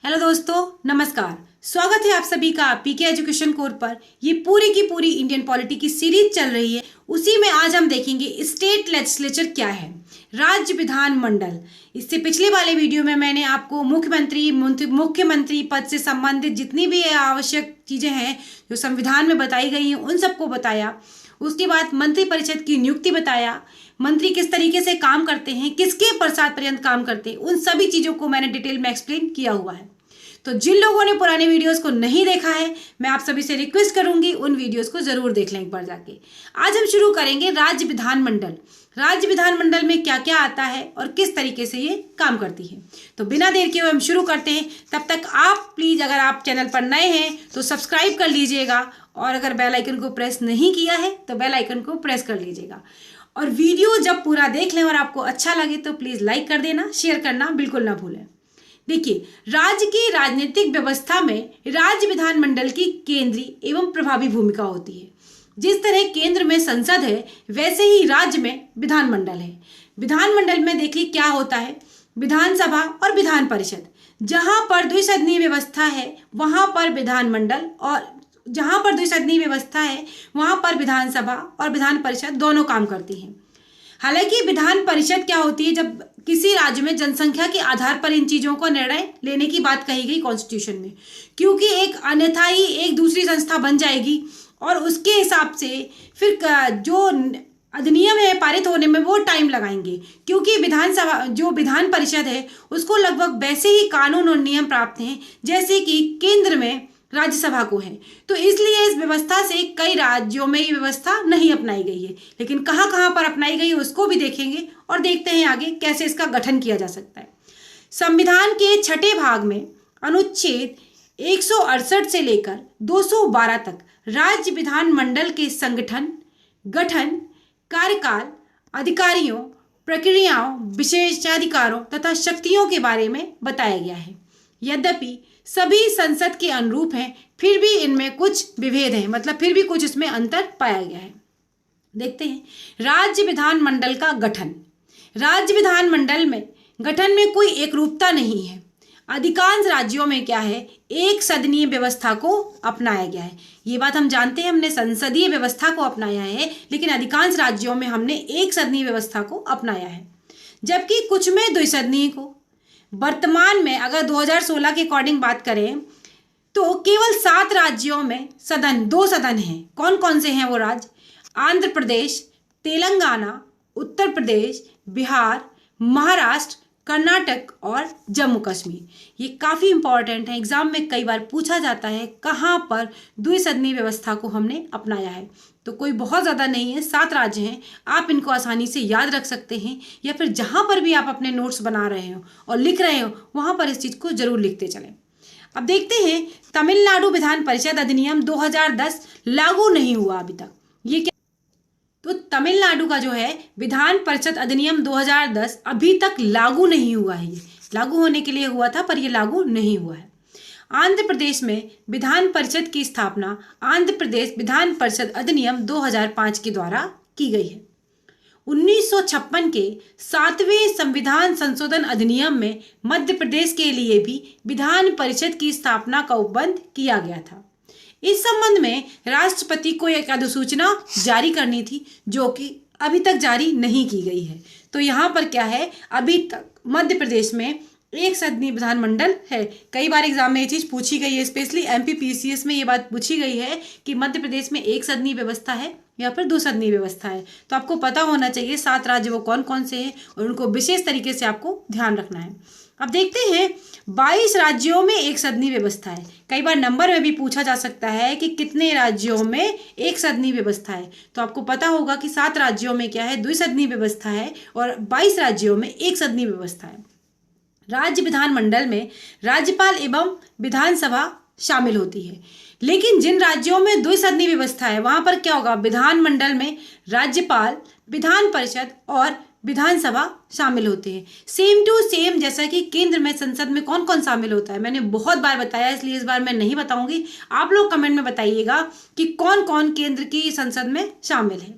Hello दोस्तों, नमस्कार। स्वागत है आप सभी का पीके एजुकेशन कोर पर। ये पूरी की पूरी इंडियन पॉलिटी की सीरीज चल रही है। उसी में आज हम देखेंगे स्टेट लेजिस्लेचर क्या है, राज्य विधान मंडल। इससे पिछले वाले वीडियो में मैंने आपको मुख्यमंत्री पद से संबंधित जितनी भी आवश्यक चीजें हैं जो संविधान में बताई गई हैं उन सबको बताया। उसके बाद मंत्री परिषद की नियुक्ति बताया, मंत्री किस तरीके से काम करते हैं, किसके प्रसाद पर्यंत काम करते हैं, उन सभी चीजों को मैंने डिटेल में एक्सप्लेन किया हुआ है। तो जिन लोगों ने पुराने वीडियोस को नहीं देखा है, मैं आप सभी से रिक्वेस्ट करूंगी उन वीडियोस को जरूर देख लें एक बार जाके। आज हम शुरू करेंगे राज्य विधानमंडल। राज्य विधानमंडल में क्या क्या आता है और किस तरीके से ये काम करती है। तो बिना देर के हुए हम शुरू करते हैं। तब तक आप प्लीज, अगर आप चैनल पर नए हैं तो सब्सक्राइब कर लीजिएगा, और अगर बेल आइकन को प्रेस नहीं किया है तो बेल आइकन को प्रेस कर लीजिएगा। और वीडियो जब पूरा देख लें और आपको अच्छा लगे तो प्लीज लाइक कर देना, शेयर करना बिल्कुल ना भूलें। देखिए, राज्य की राजनीतिक व्यवस्था में राज्य विधानमंडल की केंद्रीय एवं प्रभावी भूमिका होती है। जिस तरह केंद्र में संसद है वैसे ही राज्य में विधानमंडल है। विधानमंडल में देखिए क्या होता है, विधानसभा और विधान परिषद। जहां पर द्विसदनीय व्यवस्था है वहां पर विधानमंडल, और जहां पर द्विसदनीय व्यवस्था है वहां पर विधानसभा और विधान परिषद दोनों काम करती हैं। हालांकि विधान परिषद क्या होती है, जब किसी राज्य में जनसंख्या के आधार पर इन चीजों को निर्णय लेने की बात कही गई कॉन्स्टिट्यूशन में, क्योंकि एक अन्यथा ही एक दूसरी संस्था बन जाएगी और उसके हिसाब से फिर जो अधिनियम है पारित होने में वो टाइम लगाएंगे, क्योंकि विधानसभा जो विधान परिषद है उसको लगभग वैसे ही कानून और नियम प्राप्त हैं जैसे कि केंद्र में राज्यसभा को है। तो इसलिए इस व्यवस्था से कई राज्यों में ये व्यवस्था नहीं अपनाई गई है, लेकिन कहाँ कहाँ पर अपनाई गई है उसको भी देखेंगे और देखते हैं आगे कैसे इसका गठन किया जा सकता है। संविधान के छठे भाग में अनुच्छेद 168 से लेकर 212 तक राज्य विधानमंडल के संगठन, गठन, कार्यकाल, अधिकारियों, प्रक्रियाओं, विशेषाधिकारों तथा शक्तियों के बारे में बताया गया है। यद्यपि सभी संसद के अनुरूप हैं, फिर भी इनमें कुछ विभेद हैं, मतलब फिर भी कुछ इसमें अंतर पाया गया है। देखते हैं राज्य विधानमंडल का गठन। राज्य विधानमंडल में गठन में कोई एकरूपता नहीं है। अधिकांश राज्यों में क्या है, एक सदनीय व्यवस्था को अपनाया गया है। ये बात हम जानते हैं, हमने संसदीय व्यवस्था को अपनाया है, लेकिन अधिकांश राज्यों में हमने एक सदनीय व्यवस्था को अपनाया है, जबकि कुछ में द्विसदनीय को। वर्तमान में अगर 2016 के अकॉर्डिंग बात करें तो केवल 7 राज्यों में दो सदन हैं। कौन कौन से हैं वो राज्य? आंध्र प्रदेश, तेलंगाना, उत्तर प्रदेश, बिहार, महाराष्ट्र, कर्नाटक और जम्मू कश्मीर। ये काफ़ी इंपॉर्टेंट है, एग्जाम में कई बार पूछा जाता है कहाँ पर द्विसदनीय व्यवस्था को हमने अपनाया है। तो कोई बहुत ज़्यादा नहीं है, 7 राज्य हैं। आप इनको आसानी से याद रख सकते हैं, या फिर जहाँ पर भी आप अपने नोट्स बना रहे हो और लिख रहे हो वहाँ पर इस चीज़ को जरूर लिखते चलें। अब देखते हैं तमिलनाडु विधान परिषद अधिनियम 2010 लागू नहीं हुआ अभी तक। ये क्या? तो तमिलनाडु का जो है विधान परिषद अधिनियम 2010 अभी तक लागू नहीं हुआ है। ये लागू होने के लिए हुआ था पर ये लागू नहीं हुआ है। आंध्र प्रदेश में विधान परिषद की स्थापना आंध्र प्रदेश विधान परिषद अधिनियम 2005 के द्वारा की गई है। 1956 के 7वें संविधान संशोधन अधिनियम में मध्य प्रदेश के लिए भी विधान परिषद की स्थापना का उपबंध किया गया था। इस संबंध में राष्ट्रपति को एक अधिसूचना जारी करनी थी, जो कि अभी तक जारी नहीं की गई है। तो यहाँ पर क्या है, अभी तक मध्य प्रदेश में एक सदनीय विधानमंडल है। कई बार एग्जाम में ये चीज़ पूछी गई है, स्पेशली एमपीपीसीएस में ये बात पूछी गई है कि मध्य प्रदेश में एक सदनीय व्यवस्था है या फिर 2 सदनीय व्यवस्था है। तो आपको पता होना चाहिए 7 राज्य वो कौन कौन से हैं और उनको विशेष तरीके से आपको ध्यान रखना है। अब देखते हैं 22 राज्यों में एक सदनीय व्यवस्था है। कई बार नंबर में भी पूछा जा सकता है कि कितने राज्यों में एक सदनीय व्यवस्था है। तो आपको पता होगा कि 7 राज्यों में क्या है, द्विसदनीय व्यवस्था है, और 22 राज्यों में एक सदनीय व्यवस्था है। राज्य विधानमंडल में राज्यपाल एवं विधानसभा शामिल होती है, लेकिन जिन राज्यों में द्विसदनीय व्यवस्था है वहां पर क्या होगा, विधानमंडल में राज्यपाल, विधान परिषद और विधानसभा शामिल होते हैं। सेम टू सेम जैसा कि केंद्र में संसद में कौन कौन शामिल होता है मैंने बहुत बार बताया, इसलिए इस बार मैं नहीं बताऊंगी। आप लोग कमेंट में बताइएगा कि कौन कौन केंद्र की संसद में शामिल है।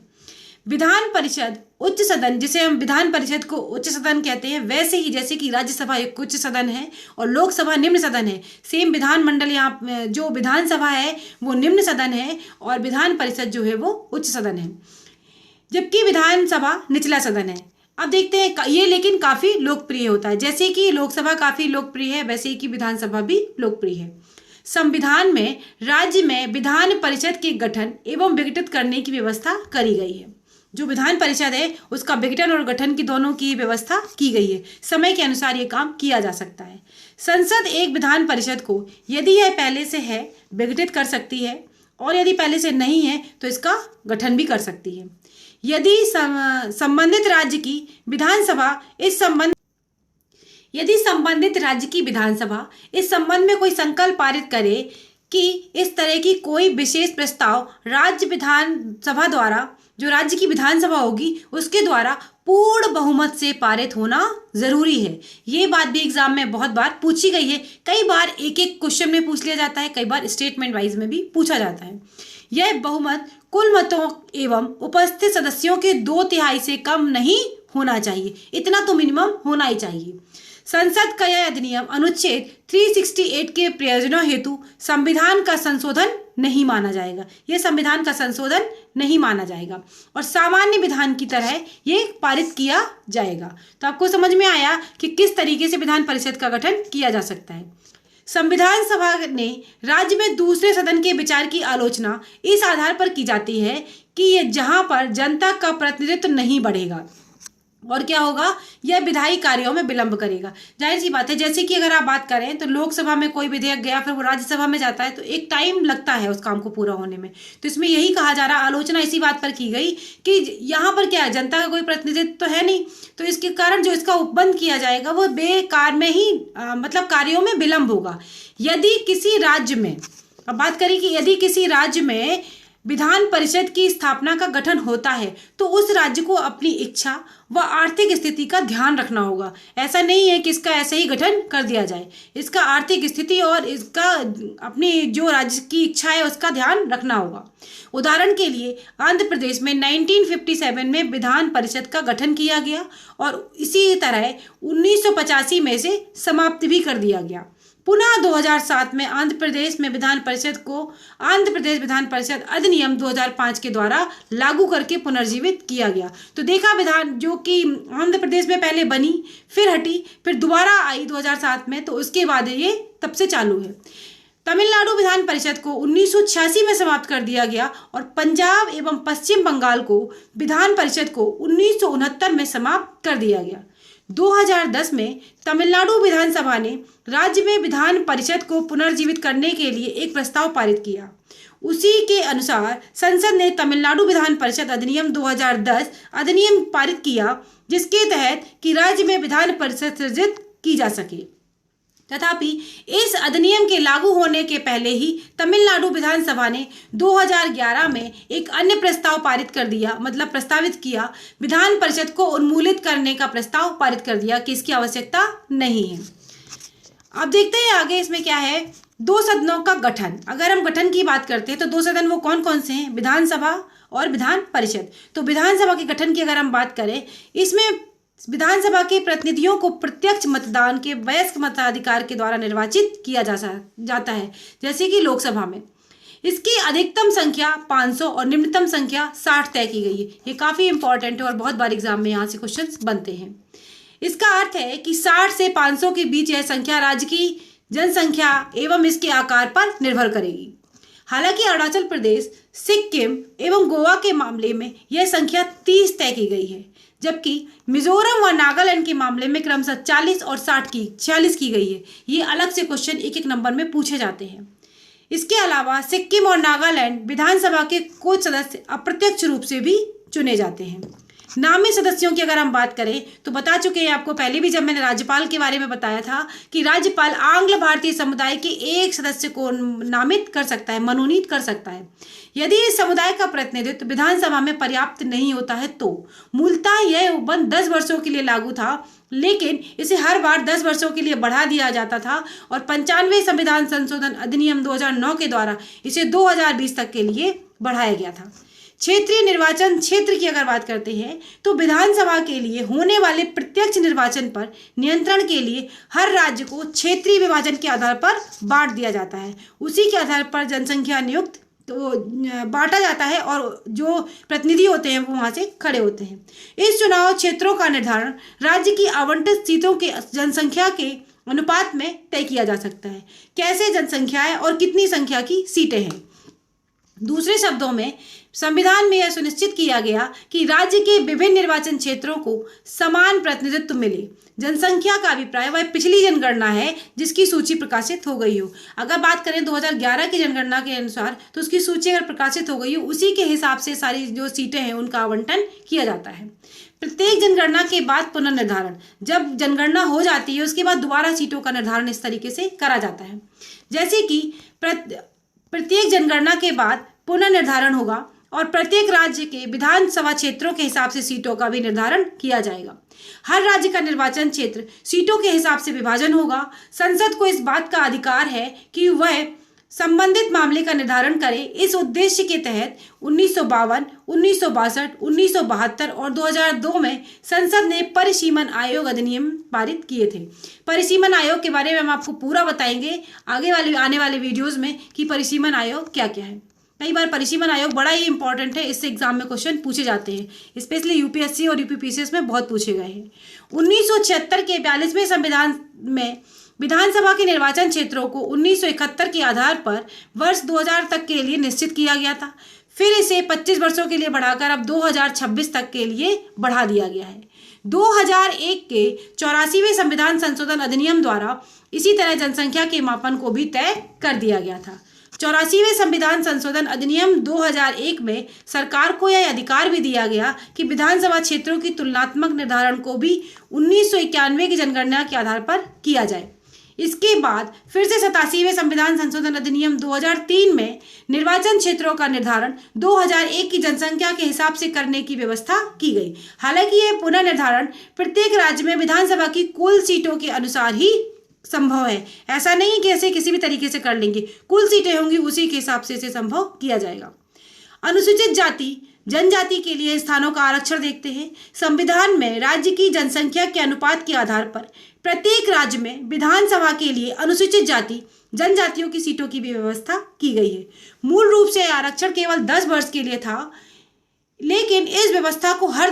विधान परिषद उच्च सदन, जिसे हम विधान परिषद को उच्च सदन कहते हैं, वैसे ही जैसे कि राज्यसभा एक उच्च सदन है और लोकसभा निम्न सदन है, सेम विधानमंडल यहाँ जो विधानसभा है वो निम्न सदन है और विधान परिषद जो है वो उच्च सदन है, जबकि विधानसभा निचला सदन है। अब देखते हैं ये लेकिन काफ़ी लोकप्रिय होता है, जैसे कि लोकसभा काफ़ी लोकप्रिय है वैसे ही कि विधानसभा भी लोकप्रिय है। संविधान में राज्य में विधान परिषद के गठन एवं विघटित करने की व्यवस्था करी गई है। जो विधान परिषद है उसका विघटन और गठन की दोनों की व्यवस्था की गई है। समय के अनुसार ये काम किया जा सकता है। संसद एक विधान परिषद को यदि यह पहले से है विघटित कर सकती है और यदि पहले से नहीं है तो इसका गठन भी कर सकती है। यदि संबंधित राज्य की विधानसभा इस संबंध में कोई संकल्प पारित करे कि इस तरह की कोई विशेष प्रस्ताव राज्य विधानसभा द्वारा, जो राज्य की विधानसभा होगी उसके द्वारा पूर्ण बहुमत से पारित होना जरूरी है। ये बात भी एग्जाम में बहुत बार पूछी गई है। कई बार एक एक क्वेश्चन में पूछ लिया जाता है, कई बार स्टेटमेंट वाइज में भी पूछा जाता है। यह बहुमत कुल मतों एवं उपस्थित सदस्यों के 2/3 से कम नहीं होना चाहिए, इतना तो मिनिमम होना ही चाहिए। संसद का यह अधिनियम अनुच्छेद 368 के प्रयोजनों हेतु संविधान का संशोधन नहीं माना जाएगा। यह संविधान का संशोधन नहीं माना जाएगा और सामान्य विधान की तरह ये पारित किया जाएगा। तो आपको समझ में आया कि किस तरीके से विधान परिषद का गठन किया जा सकता है। संविधान सभा ने राज्य में दूसरे सदन के विचार की आलोचना इस आधार पर की जाती है कि ये जहां पर जनता का प्रतिनिधित्व नहीं बढ़ेगा और क्या होगा, यह विधायी कार्यों में विलंब करेगा। जाहिर सी बात है, जैसे कि अगर आप बात करें तो लोकसभा में कोई विधेयक गया फिर वो राज्यसभा में जाता है तो एक टाइम लगता है उस काम को पूरा होने में। तो इसमें यही कहा जा रहा, आलोचना इसी बात पर की गई कि यहाँ पर क्या है, जनता का कोई प्रतिनिधित्व तो है नहीं, तो इसके कारण जो इसका उपबंध किया जाएगा वो बेकार में ही मतलब कार्यों में विलंब होगा। यदि किसी राज्य में, अब बात करें कि यदि किसी राज्य में विधान परिषद की स्थापना का गठन होता है तो उस राज्य को अपनी इच्छा व आर्थिक स्थिति का ध्यान रखना होगा। ऐसा नहीं है कि इसका ऐसे ही गठन कर दिया जाए, इसका आर्थिक स्थिति और इसका अपनी जो राज्य की इच्छा है उसका ध्यान रखना होगा। उदाहरण के लिए आंध्र प्रदेश में 1957 में विधान परिषद का गठन किया गया और इसी तरह 1985 में से समाप्त भी कर दिया गया। पुनः 2007 में आंध्र प्रदेश में विधान परिषद को आंध्र प्रदेश विधान परिषद अधिनियम 2005 के द्वारा लागू करके पुनर्जीवित किया गया। तो देखा, विधान जो कि आंध्र प्रदेश में पहले बनी फिर हटी फिर दोबारा आई 2007 में, तो उसके बाद ये तब से चालू है। तमिलनाडु विधान परिषद को 1986 में समाप्त कर दिया गया और पंजाब एवं पश्चिम बंगाल को विधान परिषद को 1969 में समाप्त कर दिया गया। 2010 में तमिलनाडु विधानसभा ने राज्य में विधान परिषद को पुनर्जीवित करने के लिए एक प्रस्ताव पारित किया। उसी के अनुसार संसद ने तमिलनाडु विधान परिषद अधिनियम 2010 अधिनियम पारित किया, जिसके तहत कि राज्य में विधान परिषद सृजित की जा सके। तथापि इस अधिनियम के लागू होने के पहले ही तमिलनाडु विधानसभा ने 2011 में एक अन्य प्रस्ताव पारित कर दिया, मतलब प्रस्तावित किया, विधान परिषद को उन्मूलित करने का प्रस्ताव पारित कर दिया कि इसकी आवश्यकता नहीं है। अब देखते हैं आगे इसमें क्या है। 2 सदनों का गठन, अगर हम गठन की बात करते हैं तो 2 सदन वो कौन कौन से हैं, विधानसभा और विधान परिषद। तो विधानसभा के गठन की अगर हम बात करें, इसमें विधानसभा के प्रतिनिधियों को प्रत्यक्ष मतदान के वयस्क मताधिकार के द्वारा निर्वाचित किया जाता है, जैसे कि लोकसभा में। इसकी अधिकतम संख्या 500 और निम्नतम संख्या 60 तय की गई है। ये काफ़ी इंपॉर्टेंट है और बहुत बार एग्जाम में यहाँ से क्वेश्चंस बनते हैं। इसका अर्थ है कि 60 से 500 के बीच यह संख्या राज्य की जनसंख्या एवं इसके आकार पर निर्भर करेगी। हालांकि अरुणाचल प्रदेश, सिक्किम एवं गोवा के मामले में यह संख्या 30 तय की गई है, जबकि मिजोरम व नागालैंड के मामले में क्रमशः 40 और 46 की गई है। ये अलग से क्वेश्चन एक एक नंबर में पूछे जाते हैं। इसके अलावा सिक्किम और नागालैंड विधानसभा के कुछ सदस्य अप्रत्यक्ष रूप से भी चुने जाते हैं। नामी सदस्यों की अगर हम बात करें तो बता चुके हैं आपको पहले भी, जब मैंने राज्यपाल के बारे में बताया था कि राज्यपाल आंग्ल भारतीय समुदाय के एक सदस्य को नामित कर सकता है, मनोनीत कर सकता है। यदि इस समुदाय का प्रतिनिधित्व विधानसभा में पर्याप्त नहीं होता है तो मूलतः यह उपबंध 10 वर्षों के लिए लागू था, लेकिन इसे हर बार 10 वर्षों के लिए बढ़ा दिया जाता था और 95वें संविधान संशोधन अधिनियम 2009 के द्वारा इसे 2020 तक के लिए बढ़ाया गया था। क्षेत्रीय निर्वाचन क्षेत्र की अगर बात करते हैं तो विधानसभा के लिए होने वाले प्रत्यक्ष निर्वाचन पर नियंत्रण के लिए हर राज्य को क्षेत्रीय विभाजन के आधार पर बांट दिया जाता है। उसी के आधार पर जनसंख्या नियुक्त तो बांटा जाता है और जो प्रतिनिधि होते हैं वो वहाँ से खड़े होते हैं। इस चुनाव क्षेत्रों का निर्धारण राज्य की आवंटित सीटों के जनसंख्या के अनुपात में तय किया जा सकता है। कैसे जनसंख्या है और कितनी संख्या की सीटें हैं। दूसरे शब्दों में संविधान में यह सुनिश्चित किया गया कि राज्य के विभिन्न निर्वाचन क्षेत्रों को समान प्रतिनिधित्व मिले। जनसंख्या का अभिप्राय वह पिछली जनगणना है जिसकी सूची प्रकाशित हो गई हो। अगर बात करें 2011 की जनगणना के अनुसार तो उसकी सूची अगर प्रकाशित हो गई हो उसी के हिसाब से सारी जो सीटें हैं उनका आवंटन किया जाता है। प्रत्येक जनगणना के बाद पुनर्निर्धारण, जब जनगणना हो जाती है उसके बाद दोबारा सीटों का निर्धारण इस तरीके से करा जाता है। जैसे कि प्रत्येक जनगणना के बाद पुनर्निर्धारण होगा और प्रत्येक राज्य के विधानसभा क्षेत्रों के हिसाब से सीटों का भी निर्धारण किया जाएगा। हर राज्य का निर्वाचन क्षेत्र सीटों के हिसाब से विभाजन होगा। संसद को इस बात का अधिकार है कि वह संबंधित मामले का निर्धारण करे। इस उद्देश्य के तहत 1952, 1962, 1972 और 2002 में संसद ने परिसीमन आयोग अधिनियम पारित किए थे। परिसीमन आयोग के बारे में हम आपको पूरा बताएंगे आने वाले वीडियोस में कि परिसीमन आयोग क्या क्या है। कई बार परिसीमन आयोग बड़ा ही इंपॉर्टेंट है, इससे एग्जाम में क्वेश्चन पूछे जाते हैं, स्पेशली यूपीएससी और यूपीपीसीएस में बहुत पूछे गए हैं। 1976 के 42वें संविधान में विधानसभा के निर्वाचन क्षेत्रों को 1971 के आधार पर वर्ष 2000 तक के लिए निश्चित किया गया था। फिर इसे 25 वर्षों के लिए बढ़ाकर अब 2026 तक के लिए बढ़ा दिया गया है। 2001 के 84वें संविधान संशोधन अधिनियम द्वारा इसी तरह जनसंख्या के मापन को भी तय कर दिया गया था। 84वें संविधान संशोधन अधिनियम 2001 में सरकार को यह अधिकार भी दिया गया कि विधानसभा क्षेत्रों की तुलनात्मक निर्धारण को भी 1991 की जनगणना के आधार पर किया जाए। इसके बाद फिर से 87वें संविधान संशोधन अधिनियम 2003 में निर्वाचन क्षेत्रों का निर्धारण 2001 की जनसंख्या के हिसाब से करने की व्यवस्था की गई। हालांकि यह पुनर्निर्धारण प्रत्येक राज्य में विधानसभा की कुल सीटों के अनुसार ही संभव है। ऐसा नहीं कि ऐसे किसी भी तरीके से कर लेंगे, कुल सीटें होंगी उसी के हिसाब से इसे संभव किया जाएगा। अनुसूचित जाति जनजाति के लिए स्थानों का आरक्षण देखते हैं। संविधान में राज्य की जनसंख्या के अनुपात के आधार पर प्रत्येक राज्य में विधानसभा के लिए अनुसूचित जाति जनजातियों की सीटों की भी व्यवस्था की गई है। मूल रूप से आरक्षण केवल 10 वर्ष के लिए था, लेकिन इस व्यवस्था को हर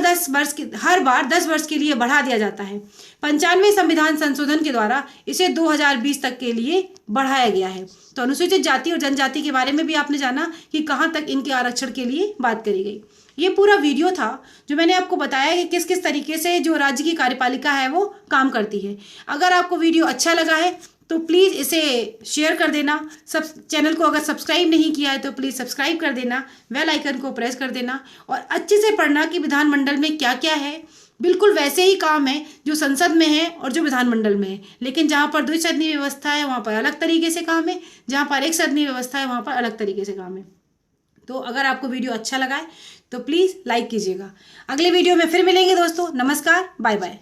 बार 10 वर्ष के लिए बढ़ा दिया जाता है। 95वें संविधान संशोधन के द्वारा इसे 2020 तक के लिए बढ़ाया गया है। तो अनुसूचित जाति और जनजाति के बारे में भी आपने जाना कि कहाँ तक इनके आरक्षण के लिए बात करी गई। ये पूरा वीडियो था जो मैंने आपको बताया कि किस किस तरीके से जो राज्य की कार्यपालिका है वो काम करती है। अगर आपको वीडियो अच्छा लगा है तो प्लीज़ इसे शेयर कर देना। सब चैनल को अगर सब्सक्राइब नहीं किया है तो प्लीज़ सब्सक्राइब कर देना, बेल आइकन को प्रेस कर देना और अच्छे से पढ़ना कि विधानमंडल में क्या क्या है। बिल्कुल वैसे ही काम है जो संसद में है और जो विधानमंडल में है, लेकिन जहाँ पर द्विसदनीय व्यवस्था है वहाँ पर अलग तरीके से काम है, जहाँ पर एक सदनीय व्यवस्था है वहाँ पर अलग तरीके से काम है। तो अगर आपको वीडियो अच्छा लगा है तो प्लीज़ लाइक कीजिएगा। अगले वीडियो में फिर मिलेंगे दोस्तों। नमस्कार, बाय बाय।